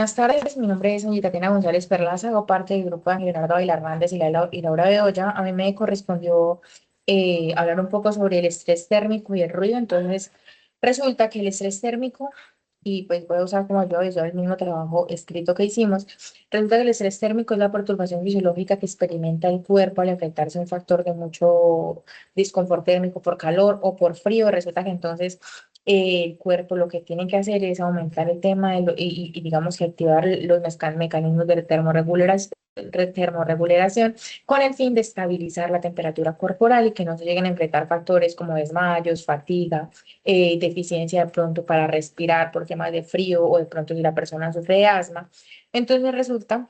Buenas tardes, mi nombre es Angie Tatiana González Perlaza, hago parte del grupo de Leonardo Bailar Hernández y Laura Bedoya. A mí me correspondió hablar un poco sobre el estrés térmico y el ruido. Entonces, resulta que el estrés térmico, y pues voy a usar como ayuda visual el mismo trabajo escrito que hicimos, resulta que el estrés térmico es la perturbación fisiológica que experimenta el cuerpo al enfrentarse a un factor de mucho disconfort térmico por calor o por frío. Resulta que entonces el cuerpo lo que tiene que hacer es aumentar el tema y digamos que activar los mecanismos de termorregulación con el fin de estabilizar la temperatura corporal y que no se lleguen a enfrentar factores como desmayos, fatiga, deficiencia de pronto para respirar por temas de frío o de pronto si la persona sufre de asma. Entonces resulta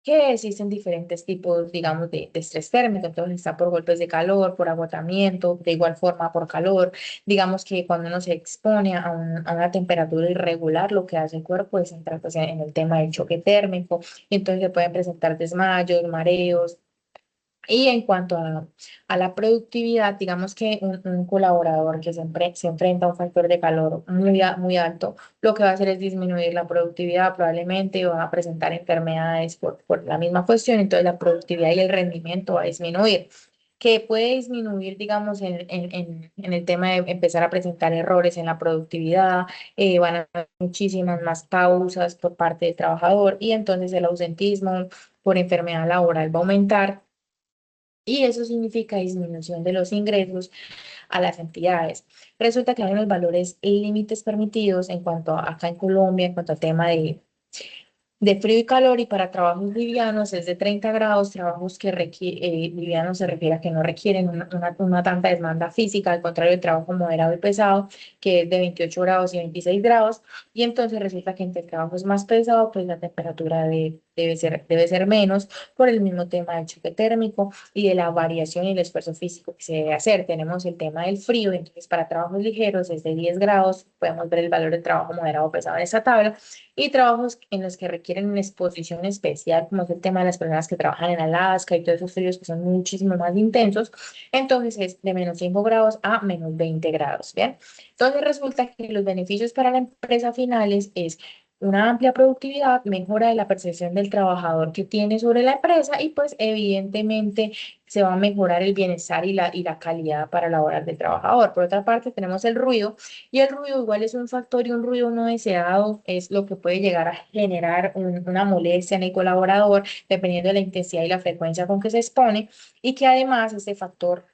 que existen diferentes tipos, digamos, de estrés térmico. Entonces está por golpes de calor, por agotamiento, de igual forma por calor. Digamos que cuando uno se expone a una temperatura irregular, lo que hace el cuerpo es entrar pues, en el tema del choque térmico. Y entonces se pueden presentar desmayos, mareos, y en cuanto a la productividad, digamos que un colaborador que se enfrenta a un factor de calor muy alto, lo que va a hacer es disminuir la productividad, probablemente va a presentar enfermedades por la misma cuestión, entonces la productividad y el rendimiento va a disminuir. Que puede disminuir, digamos, en el tema de empezar a presentar errores en la productividad, van a haber muchísimas más causas por parte del trabajador y entonces el ausentismo por enfermedad laboral va a aumentar y eso significa disminución de los ingresos a las entidades. Resulta que hay unos valores límites permitidos en cuanto a acá en Colombia, en cuanto al tema de frío y calor, y para trabajos livianos es de 30 grados, trabajos que livianos se refiere a que no requieren una tanta demanda física, al contrario del trabajo moderado y pesado, que es de 28 grados y 26 grados, y entonces resulta que entre el trabajo es más pesado, pues la temperatura debe ser menos por el mismo tema del choque térmico y de la variación y el esfuerzo físico que se debe hacer. Tenemos el tema del frío, entonces para trabajos ligeros es de 10 grados, podemos ver el valor del trabajo moderado o pesado en esa tabla, y trabajos en los que requieren una exposición especial, como es el tema de las personas que trabajan en Alaska y todos esos fríos que son muchísimo más intensos, entonces es de menos 5 grados a menos 20 grados, ¿bien? Entonces resulta que los beneficios para la empresa finales es una amplia productividad, mejora de la percepción del trabajador que tiene sobre la empresa y pues evidentemente se va a mejorar el bienestar y la calidad para la hora del trabajador. Por otra parte, tenemos el ruido, y el ruido igual es un factor, y un ruido no deseado es lo que puede llegar a generar una molestia en el colaborador, dependiendo de la intensidad y la frecuencia con que se expone, y que además este factor,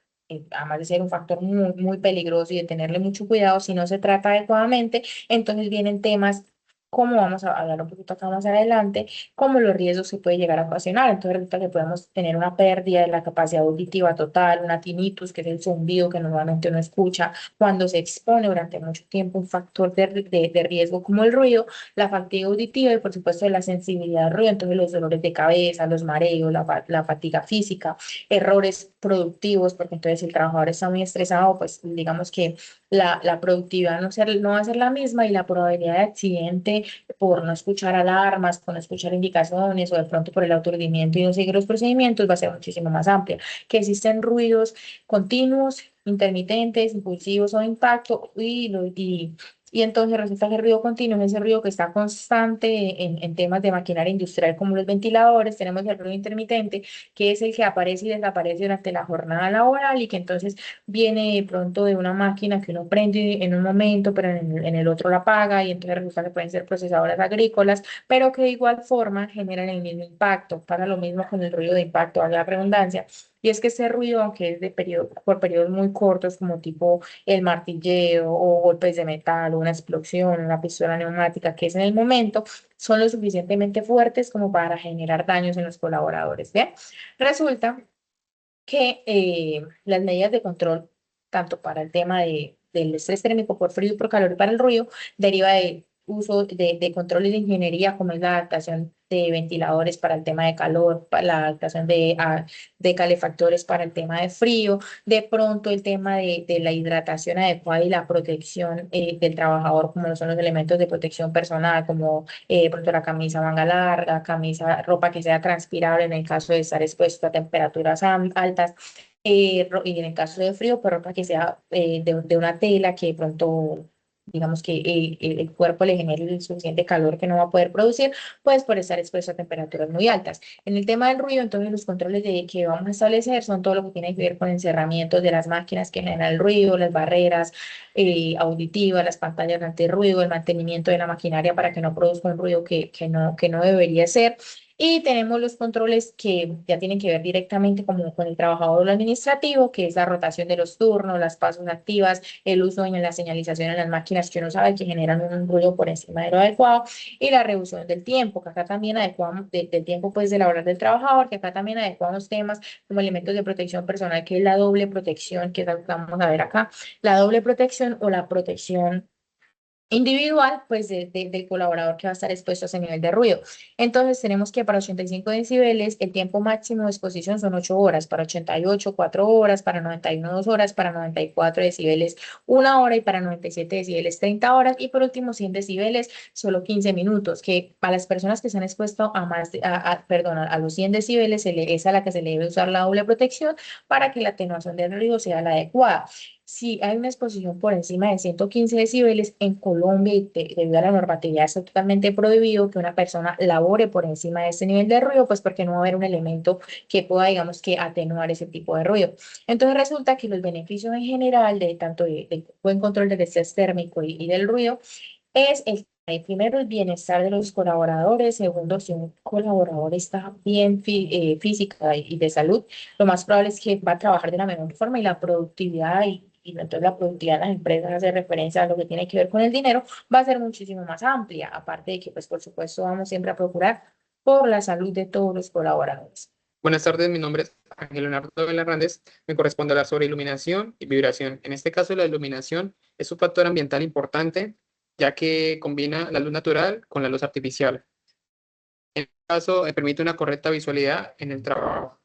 además de ser un factor muy peligroso y de tenerle mucho cuidado, si no se trata adecuadamente, entonces vienen temas como vamos a hablar un poquito acá más adelante, como los riesgos que puede llegar a ocasionar. Entonces resulta que podemos tener una pérdida de la capacidad auditiva total, una tinnitus, que es el zumbido que normalmente uno escucha cuando se expone durante mucho tiempo un factor de riesgo como el ruido, la fatiga auditiva y por supuesto la sensibilidad al ruido, entonces los dolores de cabeza, los mareos, la fatiga física, errores productivos, porque entonces si el trabajador está muy estresado, pues digamos que la productividad no va a ser la misma y la probabilidad de accidente por no escuchar alarmas, por no escuchar indicaciones o de pronto por el aturdimiento y no seguir los procedimientos va a ser muchísimo más amplia. Que existen ruidos continuos, intermitentes, impulsivos o de impacto, y entonces resulta que el ruido continuo es ese ruido que está constante en temas de maquinaria industrial como los ventiladores. Tenemos el ruido intermitente, que es el que aparece y desaparece durante la jornada laboral y que entonces viene de pronto de una máquina que uno prende en un momento, pero en el otro la apaga, y entonces resulta que pueden ser procesadoras agrícolas, pero que de igual forma generan el mismo impacto. Para lo mismo con el ruido de impacto, a la redundancia. Y es que ese ruido, aunque es por periodos muy cortos, como tipo el martilleo o golpes de metal o una explosión, una pistola neumática, que es en el momento, son lo suficientemente fuertes como para generar daños en los colaboradores. Bien, resulta que las medidas de control, tanto para el tema del estrés térmico por frío y por calor y para el ruido, deriva del uso de controles de ingeniería, como es la adaptación de ventiladores para el tema de calor, para la adaptación de calefactores para el tema de frío, de pronto el tema de la hidratación adecuada y la protección del trabajador, como lo son los elementos de protección personal, como pronto la camisa manga larga, ropa que sea transpirable en el caso de estar expuesto a temperaturas altas, y en el caso de frío, pues ropa que sea de una tela que de pronto digamos que el cuerpo le genere el suficiente calor que no va a poder producir, pues por estar expuesto a temperaturas muy altas. En el tema del ruido, entonces los controles que vamos a establecer son todo lo que tiene que ver con encerramientos de las máquinas que generan el ruido, las barreras auditivas, las pantallas antirruido, el mantenimiento de la maquinaria para que no produzca un ruido que no debería ser. Y tenemos los controles que ya tienen que ver directamente como con el trabajador o lo administrativo, que es la rotación de los turnos, las pausas activas, el uso en la señalización en las máquinas que uno sabe que generan un ruido por encima de lo adecuado y la reducción del tiempo, que acá también adecuamos, del tiempo pues de la hora del trabajador, que acá también adecuamos temas como elementos de protección personal, que es la doble protección, que es lo que vamos a ver acá, la doble protección o la protección individual, pues del colaborador que va a estar expuesto a ese nivel de ruido. Entonces tenemos que para 85 decibeles el tiempo máximo de exposición son 8 horas, para 88 4 horas, para 91 2 horas, para 94 decibeles 1 hora y para 97 decibeles 30 horas y por último 100 decibeles solo 15 minutos, que para las personas que se han expuesto a más, perdón, a los 100 decibeles es a la que se le debe usar la doble protección para que la atenuación del ruido sea la adecuada. Si hay una exposición por encima de 115 decibeles en Colombia y debido a la normatividad está totalmente prohibido que una persona labore por encima de ese nivel de ruido, pues porque no va a haber un elemento que pueda, digamos, que atenuar ese tipo de ruido. Entonces resulta que los beneficios en general de tanto de buen control del estrés térmico y del ruido es primero el bienestar de los colaboradores, segundo, si un colaborador está bien física y de salud, lo más probable es que va a trabajar de la mejor forma y la productividad y entonces la productividad en las empresas hace referencia a lo que tiene que ver con el dinero, va a ser muchísimo más amplia, aparte de que pues por supuesto vamos siempre a procurar por la salud de todos los colaboradores. Buenas tardes, mi nombre es Ángel Leonardo Hernández. Me corresponde hablar sobre iluminación y vibración. En este caso, la iluminación es un factor ambiental importante, ya que combina la luz natural con la luz artificial. En este caso, permite una correcta visualidad en el trabajo.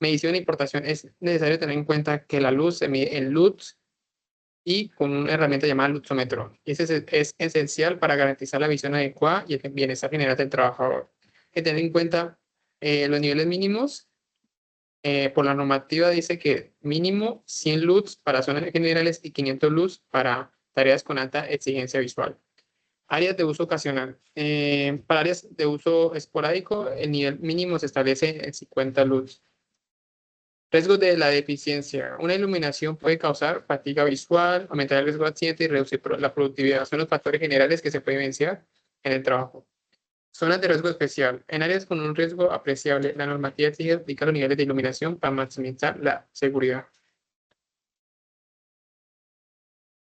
Medición e importación. Es necesario tener en cuenta que la luz se mide en luz y con una herramienta llamada luxómetro. Y es esencial para garantizar la visión adecuada y el bienestar general del trabajador. Hay que tener en cuenta los niveles mínimos. Por la normativa dice que mínimo 100 LUTs para zonas generales y 500 LUTs para tareas con alta exigencia visual. Áreas de uso ocasional. Para áreas de uso esporádico, el nivel mínimo se establece en 50 LUTs. Riesgos de la deficiencia. Una iluminación puede causar fatiga visual, aumentar el riesgo de accidente y reducir la productividad. Son los factores generales que se pueden evidenciar en el trabajo. Zonas de riesgo especial. En áreas con un riesgo apreciable, la normativa exige aplicar los niveles de iluminación para maximizar la seguridad.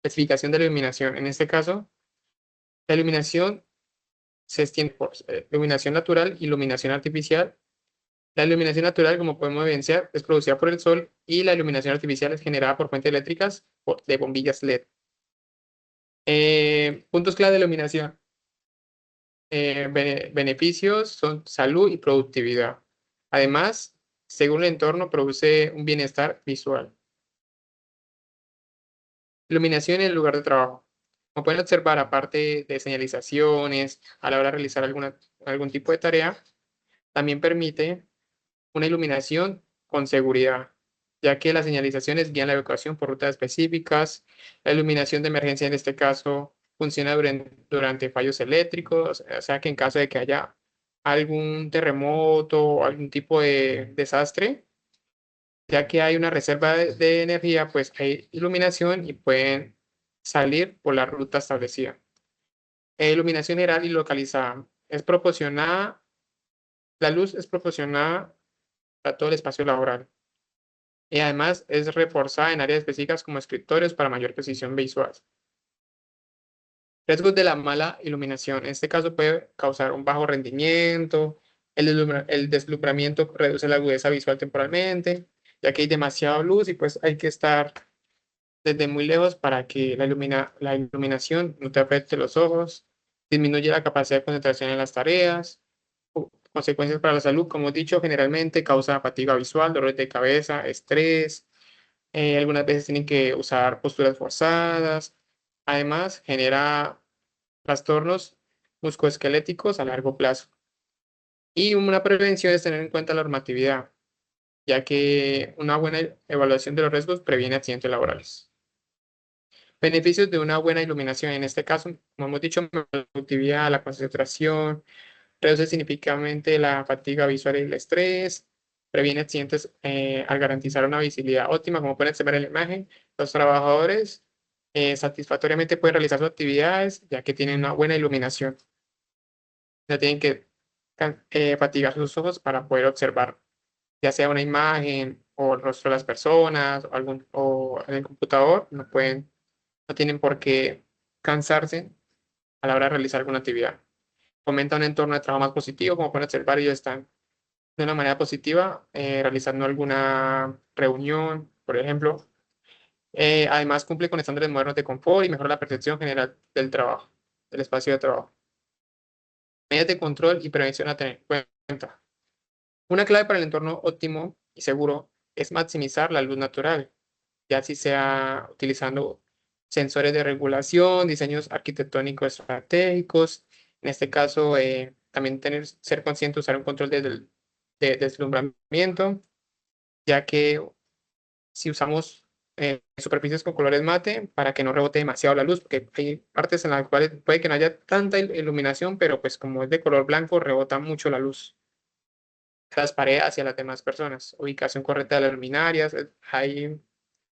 Especificación de la iluminación. En este caso, la iluminación se extiende por iluminación natural, iluminación artificial. La iluminación natural, como podemos evidenciar, es producida por el sol y la iluminación artificial es generada por fuentes eléctricas de bombillas LED. Puntos clave de iluminación. Beneficios son salud y productividad. Además, según el entorno, produce un bienestar visual. Iluminación en el lugar de trabajo. Como pueden observar, aparte de señalizaciones, a la hora de realizar algún tipo de tarea, también permite una iluminación con seguridad, ya que las señalizaciones guían la evacuación por rutas específicas. La iluminación de emergencia, en este caso, funciona durante fallos eléctricos, o sea que en caso de que haya algún terremoto o algún tipo de desastre, ya que hay una reserva de energía, pues hay iluminación y pueden salir por la ruta establecida. Iluminación general y localizada. Es proporcionada, la luz es proporcionada a todo el espacio laboral y además es reforzada en áreas específicas como escritorios para mayor precisión visual. Riesgos de la mala iluminación. En este caso puede causar un bajo rendimiento, el deslumbramiento reduce la agudeza visual temporalmente, ya que hay demasiada luz y pues hay que estar desde muy lejos para que la iluminación no te afecte los ojos, disminuye la capacidad de concentración en las tareas, consecuencias para la salud, como he dicho, generalmente causa fatiga visual, dolores de cabeza, estrés, algunas veces tienen que usar posturas forzadas, además genera trastornos musculoesqueléticos a largo plazo. Y una prevención es tener en cuenta la normatividad, ya que una buena evaluación de los riesgos previene accidentes laborales. Beneficios de una buena iluminación. En este caso, como hemos dicho, mejora la productividad, la concentración, reduce significativamente la fatiga visual y el estrés, previene accidentes al garantizar una visibilidad óptima, como pueden observar en la imagen. Los trabajadores satisfactoriamente pueden realizar sus actividades ya que tienen una buena iluminación. No tienen que fatigar sus ojos para poder observar ya sea una imagen o el rostro de las personas o, o en el computador, no tienen por qué cansarse a la hora de realizar alguna actividad. Fomenta un entorno de trabajo más positivo, como pueden observar, ellos están de una manera positiva realizando alguna reunión, por ejemplo. Además, cumple con estándares modernos de confort y mejora la percepción general del trabajo, del espacio de trabajo. Medidas de control y prevención a tener en cuenta. Una clave para el entorno óptimo y seguro es maximizar la luz natural, ya si sea utilizando sensores de regulación, diseños arquitectónicos estratégicos. En este caso, también ser consciente de usar un control de deslumbramiento, ya que si usamos superficies con colores mate para que no rebote demasiado la luz, porque hay partes en las cuales puede que no haya tanta iluminación, pero pues como es de color blanco, rebota mucho la luz las paredes hacia las demás personas. Ubicación correcta de las luminarias. Ahí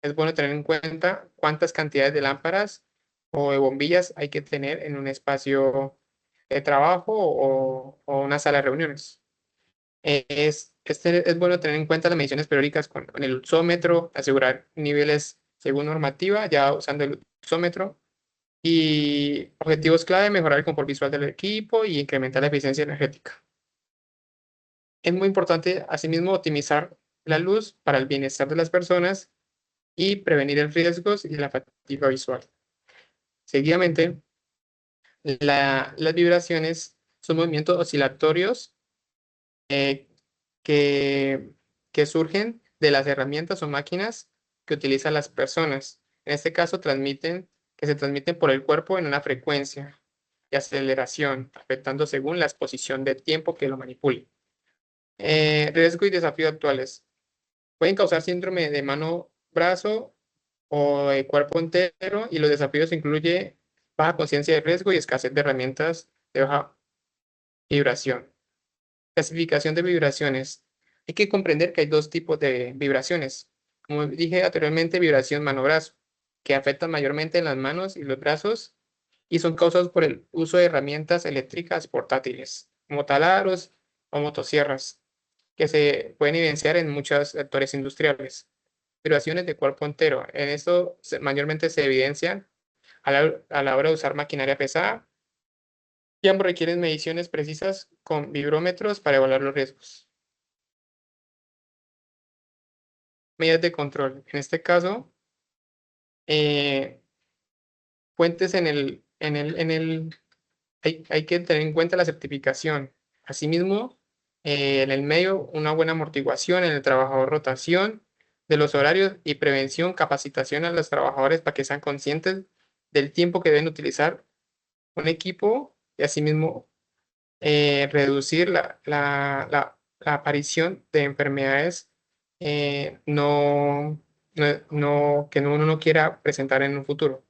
es bueno tener en cuenta cuántas cantidades de lámparas o de bombillas hay que tener en un espacio de trabajo o una sala de reuniones. Es bueno tener en cuenta las mediciones periódicas con el luzómetro, asegurar niveles según normativa, ya usando el luzómetro. Y objetivos clave, mejorar el confort visual del equipo y incrementar la eficiencia energética. Es muy importante, asimismo, optimizar la luz para el bienestar de las personas y prevenir el riesgos y la fatiga visual. Seguidamente, las vibraciones son movimientos oscilatorios eh, que, que surgen de las herramientas o máquinas que utilizan las personas. En este caso, que se transmiten por el cuerpo en una frecuencia de aceleración, afectando según la exposición de tiempo que lo manipule. Riesgo y desafíos actuales. Pueden causar síndrome de mano-brazo o de cuerpo entero y los desafíos incluyen baja conciencia de riesgo y escasez de herramientas de baja vibración. Clasificación de vibraciones. Hay que comprender que hay dos tipos de vibraciones. Como dije anteriormente, vibración mano-brazo, que afectan mayormente en las manos y los brazos y son causados por el uso de herramientas eléctricas portátiles, como taladros o motosierras que se pueden evidenciar en muchos sectores industriales. Vibraciones de cuerpo entero. En esto mayormente se evidencian a la hora de usar maquinaria pesada y ambos requieren mediciones precisas con vibrómetros para evaluar los riesgos. Medidas de control. En este caso, eh, fuentes hay que tener en cuenta la certificación. Asimismo, en el medio, una buena amortiguación en el trabajador, rotación de los horarios y prevención, capacitación a los trabajadores para que sean conscientes del tiempo que deben utilizar un equipo y asimismo reducir la aparición de enfermedades que uno no quiera presentar en un futuro.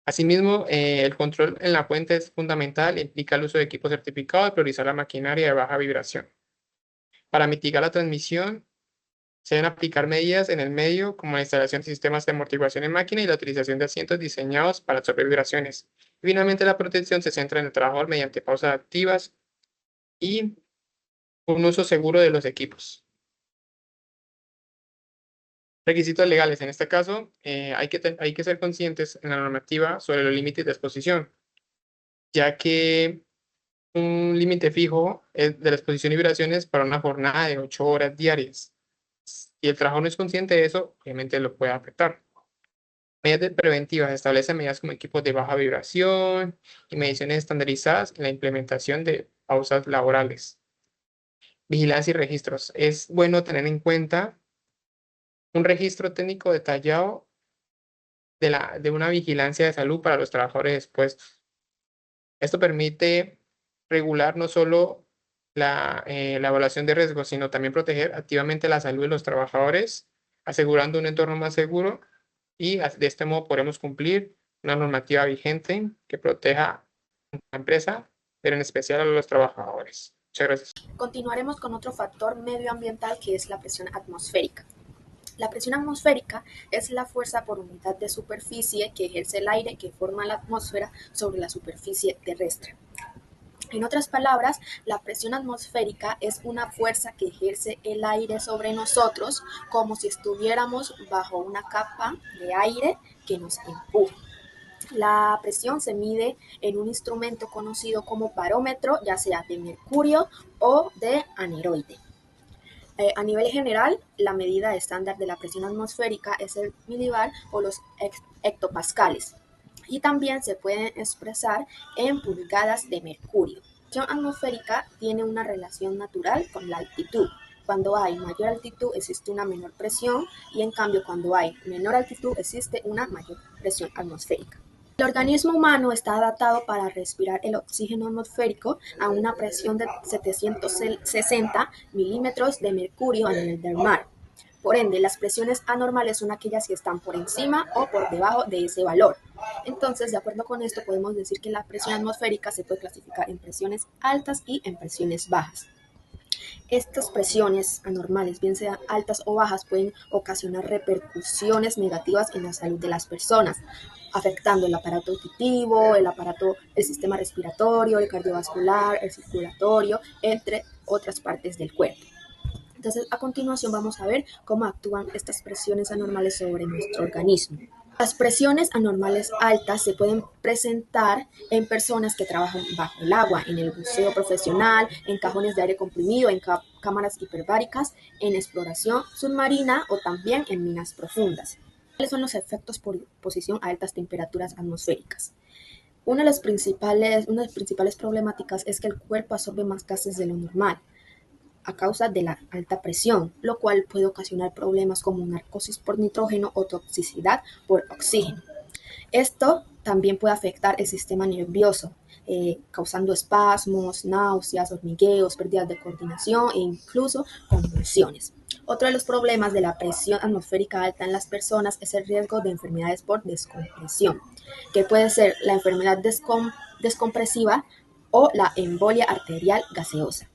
Asimismo, el control en la fuente es fundamental, implica el uso de equipos certificados y priorizar la maquinaria de baja vibración. Para mitigar la transmisión, se deben aplicar medidas en el medio, como la instalación de sistemas de amortiguación en máquina y la utilización de asientos diseñados para absorber vibraciones. Y finalmente, la protección se centra en el trabajador mediante pausas activas y un uso seguro de los equipos. Requisitos legales. En este caso, hay que ser conscientes en la normativa sobre los límites de exposición, ya que un límite fijo de la exposición y vibraciones para una jornada de 8 horas diarias. Si el trabajador no es consciente de eso, obviamente lo puede afectar. Medidas preventivas. Establecen medidas como equipos de baja vibración y mediciones estandarizadas en la implementación de pausas laborales. Vigilancia y registros. Es bueno tener en cuenta un registro técnico detallado de una vigilancia de salud para los trabajadores expuestos. Esto permite regular no solo la evaluación de riesgos, sino también proteger activamente la salud de los trabajadores, asegurando un entorno más seguro y de este modo podremos cumplir una normativa vigente que proteja a la empresa, pero en especial a los trabajadores. Muchas gracias. Continuaremos con otro factor medioambiental que es la presión atmosférica. La presión atmosférica es la fuerza por unidad de superficie que ejerce el aire que forma la atmósfera sobre la superficie terrestre. En otras palabras, la presión atmosférica es una fuerza que ejerce el aire sobre nosotros como si estuviéramos bajo una capa de aire que nos empuja. La presión se mide en un instrumento conocido como barómetro, ya sea de mercurio o de aneroide. A nivel general, la medida estándar de la presión atmosférica es el milibar o los hectopascales, y también se pueden expresar en pulgadas de mercurio. La presión atmosférica tiene una relación natural con la altitud. Cuando hay mayor altitud existe una menor presión y en cambio cuando hay menor altitud existe una mayor presión atmosférica. El organismo humano está adaptado para respirar el oxígeno atmosférico a una presión de 760 milímetros de mercurio a nivel del mar. Por ende, las presiones anormales son aquellas que están por encima o por debajo de ese valor. Entonces, de acuerdo con esto, podemos decir que la presión atmosférica se puede clasificar en presiones altas y en presiones bajas. Estas presiones anormales, bien sean altas o bajas, pueden ocasionar repercusiones negativas en la salud de las personas, afectando el aparato auditivo, el sistema respiratorio, el cardiovascular, el circulatorio, entre otras partes del cuerpo. Entonces, a continuación vamos a ver cómo actúan estas presiones anormales sobre nuestro organismo. Las presiones anormales altas se pueden presentar en personas que trabajan bajo el agua, en el buceo profesional, en cajones de aire comprimido, en cámaras hiperbáricas, en exploración submarina o también en minas profundas. ¿Cuáles son los efectos por exposición a altas temperaturas atmosféricas? Una de las principales problemáticas es que el cuerpo absorbe más gases de lo normal a causa de la alta presión, lo cual puede ocasionar problemas como narcosis por nitrógeno o toxicidad por oxígeno. Esto también puede afectar el sistema nervioso, causando espasmos, náuseas, hormigueos, pérdidas de coordinación e incluso convulsiones. Otro de los problemas de la presión atmosférica alta en las personas es el riesgo de enfermedades por descompresión, que puede ser la enfermedad descompresiva o la embolia arterial gaseosa.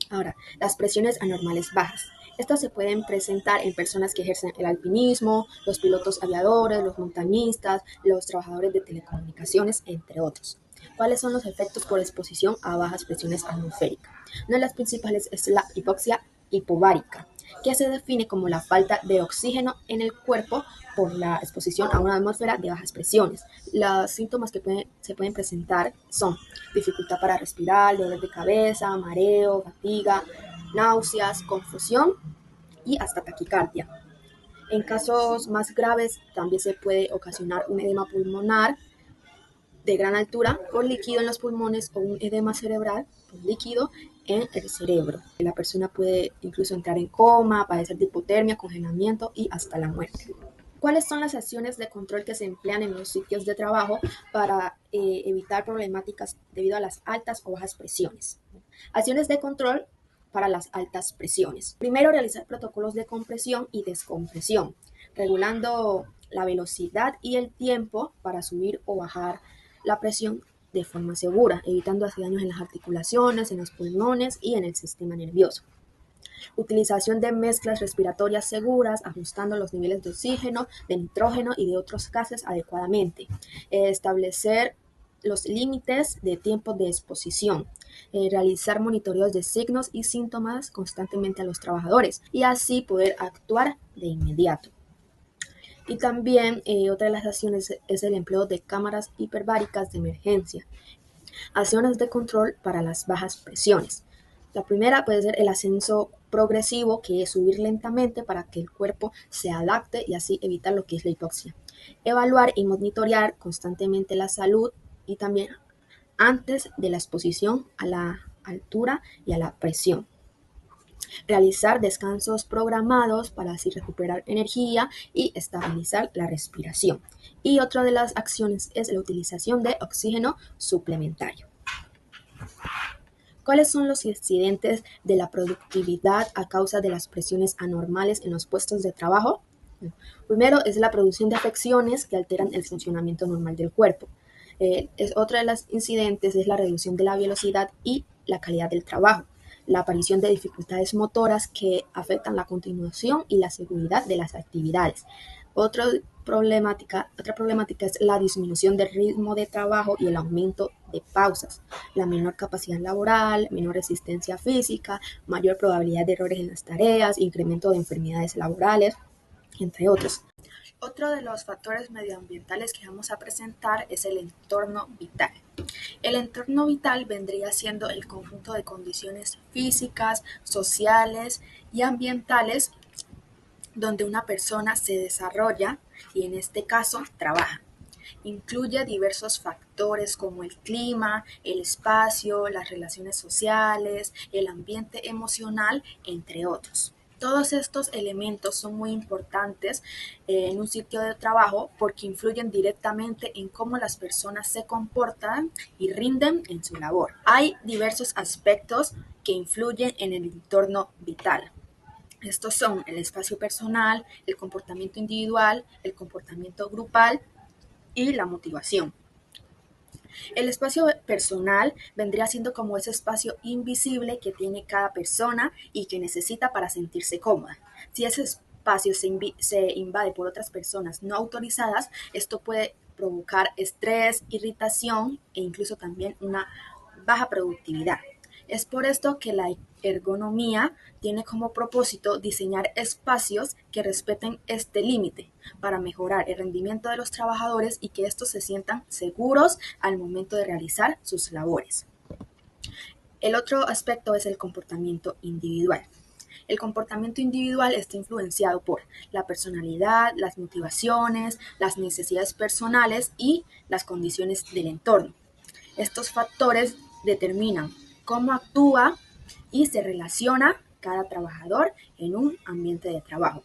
Ahora, las presiones anormales bajas. Estas se pueden presentar en personas que ejercen el alpinismo, los pilotos aviadores, los montañistas, los trabajadores de telecomunicaciones, entre otros. ¿Cuáles son los efectos por exposición a bajas presiones atmosféricas? Una de las principales es la hipoxia hipobaríca, que se define como la falta de oxígeno en el cuerpo por la exposición a una atmósfera de bajas presiones. Los síntomas que se pueden presentar son dificultad para respirar, dolor de cabeza, mareo, fatiga, náuseas, confusión y hasta taquicardia. En casos más graves también se puede ocasionar un edema pulmonar de gran altura por líquido en los pulmones o un edema cerebral por líquido en el cerebro. La persona puede incluso entrar en coma, padecer de hipotermia, congelamiento y hasta la muerte. ¿Cuáles son las acciones de control que se emplean en los sitios de trabajo para evitar problemáticas debido a las altas o bajas presiones? Acciones de control para las altas presiones. Primero, realizar protocolos de compresión y descompresión, regulando la velocidad y el tiempo para subir o bajar la presión de forma segura, evitando así daños en las articulaciones, en los pulmones y en el sistema nervioso. Utilización de mezclas respiratorias seguras, ajustando los niveles de oxígeno, de nitrógeno y de otros gases adecuadamente. Establecer los límites de tiempo de exposición. Realizar monitoreos de signos y síntomas constantemente a los trabajadores y así poder actuar de inmediato. Y también otra de las acciones es el empleo de cámaras hiperbáricas de emergencia. Acciones de control para las bajas presiones. La primera puede ser el ascenso progresivo, que es subir lentamente para que el cuerpo se adapte y así evitar lo que es la hipoxia. Evaluar y monitorear constantemente la salud y también antes de la exposición a la altura y a la presión. Realizar descansos programados para así recuperar energía y estabilizar la respiración. Y otra de las acciones es la utilización de oxígeno suplementario. ¿Cuáles son los incidentes de la productividad a causa de las presiones anormales en los puestos de trabajo? Primero es la producción de afecciones que alteran el funcionamiento normal del cuerpo. Otra de las incidentes es la reducción de la velocidad y la calidad del trabajo, la aparición de dificultades motoras que afectan la continuación y la seguridad de las actividades. Otra problemática es la disminución del ritmo de trabajo y el aumento de pausas, la menor capacidad laboral, menor resistencia física, mayor probabilidad de errores en las tareas, incremento de enfermedades laborales, entre otros. Otro de los factores medioambientales que vamos a presentar es el entorno vital. El entorno vital vendría siendo el conjunto de condiciones físicas, sociales y ambientales donde una persona se desarrolla y en este caso trabaja. Incluye diversos factores como el clima, el espacio, las relaciones sociales, el ambiente emocional, entre otros. Todos estos elementos son muy importantes en un sitio de trabajo porque influyen directamente en cómo las personas se comportan y rinden en su labor. Hay diversos aspectos que influyen en el entorno vital. Estos son el espacio personal, el comportamiento individual, el comportamiento grupal y la motivación. El espacio personal vendría siendo como ese espacio invisible que tiene cada persona y que necesita para sentirse cómoda. Si ese espacio se invade por otras personas no autorizadas, esto puede provocar estrés, irritación e incluso también una baja productividad. Es por esto que la ergonomía tiene como propósito diseñar espacios que respeten este límite para mejorar el rendimiento de los trabajadores y que estos se sientan seguros al momento de realizar sus labores. El otro aspecto es el comportamiento individual. El comportamiento individual está influenciado por la personalidad, las motivaciones, las necesidades personales y las condiciones del entorno. Estos factores determinan cómo actúa y se relaciona cada trabajador en un ambiente de trabajo.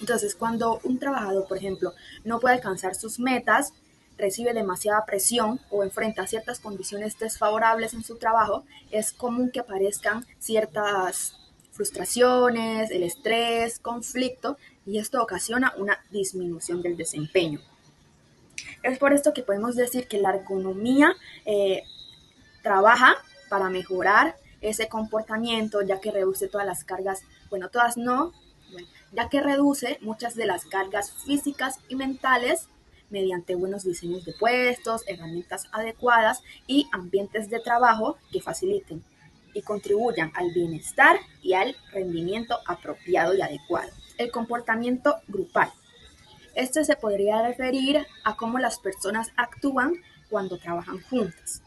Entonces, cuando un trabajador, por ejemplo, no puede alcanzar sus metas, recibe demasiada presión o enfrenta ciertas condiciones desfavorables en su trabajo, es común que aparezcan ciertas frustraciones, el estrés, conflicto, y esto ocasiona una disminución del desempeño. Es por esto que podemos decir que la ergonomía trabaja para mejorar ese comportamiento, ya que reduce todas las cargas, bueno, todas no, ya que reduce muchas de las cargas físicas y mentales mediante buenos diseños de puestos, herramientas adecuadas y ambientes de trabajo que faciliten y contribuyan al bienestar y al rendimiento apropiado y adecuado. El comportamiento grupal. Este se podría referir a cómo las personas actúan cuando trabajan juntas.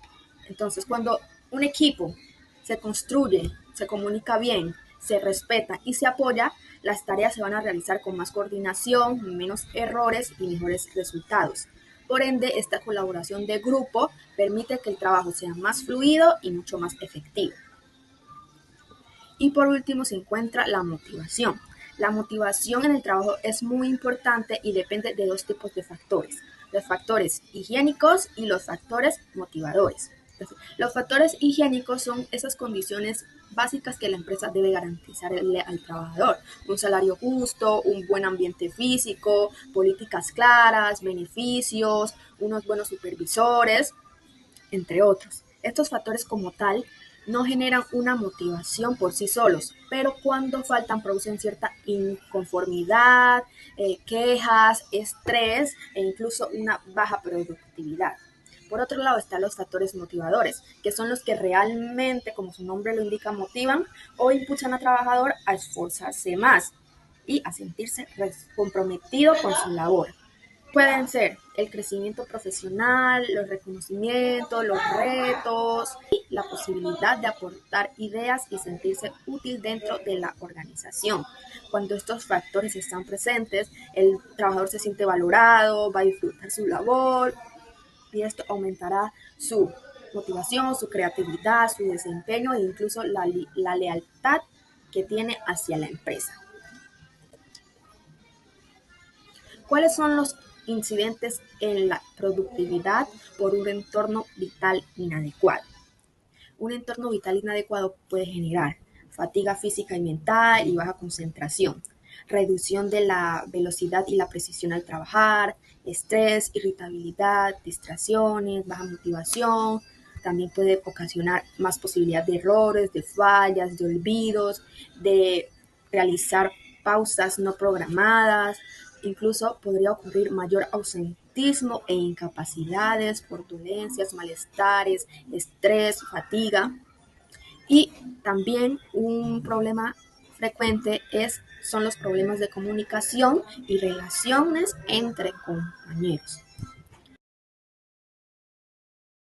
Entonces, cuando un equipo se construye, se comunica bien, se respeta y se apoya, las tareas se van a realizar con más coordinación, menos errores y mejores resultados. Por ende, esta colaboración de grupo permite que el trabajo sea más fluido y mucho más efectivo. Y por último se encuentra la motivación. La motivación en el trabajo es muy importante y depende de dos tipos de factores: los factores higiénicos y los factores motivadores. Los factores higiénicos son esas condiciones básicas que la empresa debe garantizarle al trabajador: un salario justo, un buen ambiente físico, políticas claras, beneficios, unos buenos supervisores, entre otros. Estos factores como tal no generan una motivación por sí solos, pero cuando faltan producen cierta inconformidad, quejas, estrés e incluso una baja productividad. Por otro lado están los factores motivadores, que son los que realmente, como su nombre lo indica, motivan o impulsan al trabajador a esforzarse más y a sentirse comprometido con su labor. Pueden ser el crecimiento profesional, los reconocimientos, los retos y la posibilidad de aportar ideas y sentirse útil dentro de la organización. Cuando estos factores están presentes, el trabajador se siente valorado, va a disfrutar su labor y esto aumentará su motivación, su creatividad, su desempeño e incluso la lealtad que tiene hacia la empresa. ¿Cuáles son los incidentes en la productividad por un entorno vital inadecuado? Un entorno vital inadecuado puede generar fatiga física y mental y baja concentración, reducción de la velocidad y la precisión al trabajar, estrés, irritabilidad, distracciones, baja motivación. También puede ocasionar más posibilidad de errores, de fallas, de olvidos, de realizar pausas no programadas. Incluso podría ocurrir mayor ausentismo e incapacidades por dolencias, malestares, estrés, fatiga. Y también un problema frecuente son los problemas de comunicación y relaciones entre compañeros.